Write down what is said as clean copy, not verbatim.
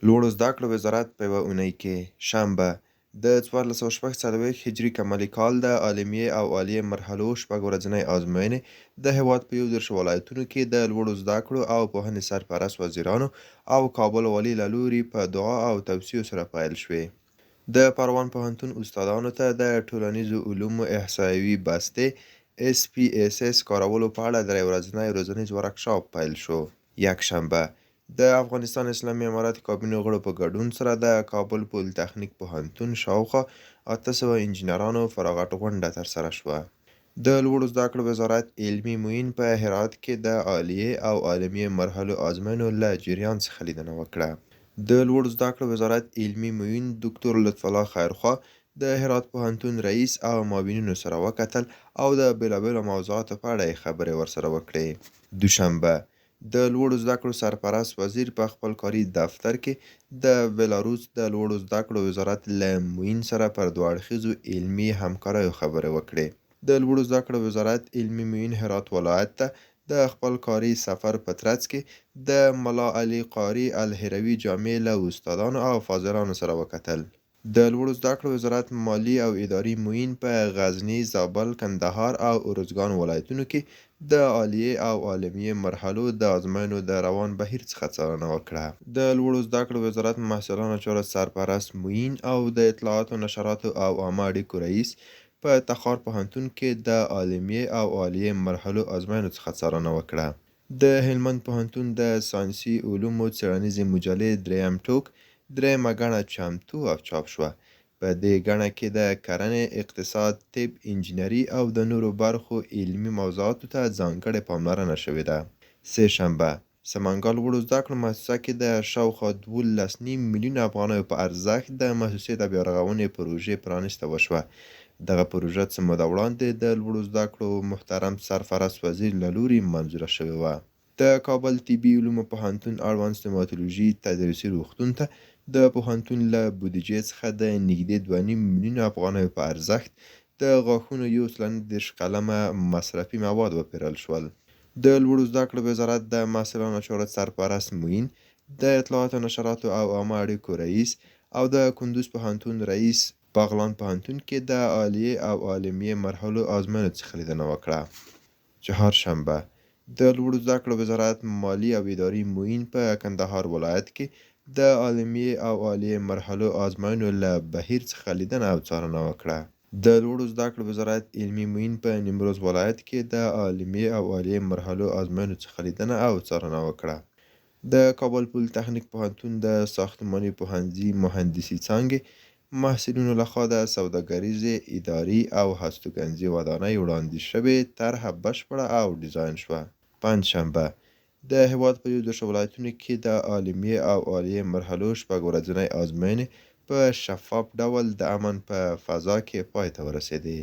لوړو زده کړو وزارت په یوه اونۍ کې شنبه د 1440 هجري قمري کال د عالمیې او عالیې مرحلو شپږ ورځنۍ ازموینې د هېواد په 11 ولایتونو کې د لوړو زده کړو او پوهنې سرپرست وزیرانو او کابل والي له لوري په دعا او توصیو سره پیل شوې. د پروان پوهنتون استادانو ته د ټولنیزو علومو احصایوي بستې SPSS کارولو په اړه 3 ورځنی روزنیز ورکشاپ پیل شو. یکشنبه د افغانستان اسلامي امارت کابینې غړو په ګډون سره د کابل پولیتخنیک پوهنتون شاوخوا 800 انجینرانو فراغت غونډه ترسره شوه. د لوړو زده کړو وزارت علمي معین په هرات کې د عالیې او عالمیې مرحلو ازموینو له جریان څخه لیدنه وکړه. د لوړو زده کړو وزارت علمي معین دکتور لطف الله خیرخوا د هرات پوهنتون رئیس او معاونینو سره وکتل او د بیلابیلو موضوعاتو په اړه یې خبرې ورسره وکړې. دوشنبه د لوړو زده کړو سرپرست وزیر په خپل کاري دفتر کې د بلاروس د لوړو زده کړو وزارت له معین سره پر دوه اړخیزو علمي همکاریو خبرې وکړې. د لوړو زده کړو وزارت علمي معین هرات ولایت ته د خپل کاري سفر په ترڅ کې د ملا علي قاري الهروي جامع له استادانو او فاضلانو سره وکتل. د لوړو زده کړو وزارت مالی او اداري معین په غزني، زابل، کندهار او ارزګان ولایتونو کې د عالیې او عالمیې مرحلو د ازموینو د روان بهیر څخه څارنه وکړه. د لوړو زده کړو وزارت محصلانو چارو سرپرست معین او د اطلاعاتو نشراتو او عامه اړیکو رئیس په تخار پوهنتون کې د عالمیې او عالیې مرحلو ازموینو څخه څارنه وکړه. د هلمند پوهنتون د ساینسي علومو څیړنیزې مجلې دریم ټوک درېیمه ګڼه چمتو او چاپ شوه. په دې ګڼه کې د کرنې، اقتصاد، طب، انجینري او د نورو برخو علمي موضوعاتو ته ځانګړې پاملرنه شوې ده. سه شنبه سمنګان لوړو زده کړو مؤسسه کې د شاوخوا 12.5 میلیونه افغانیو په ارزښت د مؤسسې د بیا رغونې پروژې پرانیسته وشوه. دغه پروژه څه موده وړاندې د لوړو زده کړو محترم سرپرست وزیر له لوري منظوره شوې وه. د کابل طبي علومو پوهنتون اړوند ستوماتولوژي تدریسي روغتون ته د پوهنتون له بودیجې څخه د نږدې 2.5 میلیونه افغانیو په ارزښت د غاښونو 130 قلمه مصرفي مواد وپېرل شول. د لوړو زده کړو وزارت د محصلانو چارو سرپرست معین، د اطلاعاتو نشراتو او عامه اړیکو رئیس او د کندوز پوهنتون رئیس بغلان پوهنتون کې د عالیې او عالمیې مرحلو ازموینو څخه لیدنه وکړه. چهارشنبه د لوړو زده کړو وزارت مالی او اداري معین په کندهار ولایت کې د عالمیې او عالیې مرحلو ازموینو له بهیر څخه لیدنه او څارنه وکړه. د لوړو زده کړو وزارت علمي معین په نیمروز ولایت کې د عالمیې او عالیې مرحلو ازموینو څخه لیدنه او څارنه وکړه. د کابل پولیتخنیک پوهنتون د ساختماني پوهنځي مهندسي څانګې محصلینو لخوا د سوداګریزې، اداري او هستوګنځي ودانۍ وړاندیز شوې طرحه بشپړه او ډیزاین شوه. پنجشنبه د هېواد په 11 ولایتونو کې د عالمیې او عالیې مرحلو شپږ ورځنۍ ازموینې په شفاف ډول د امن په فضا کې پای ته ورسېدې.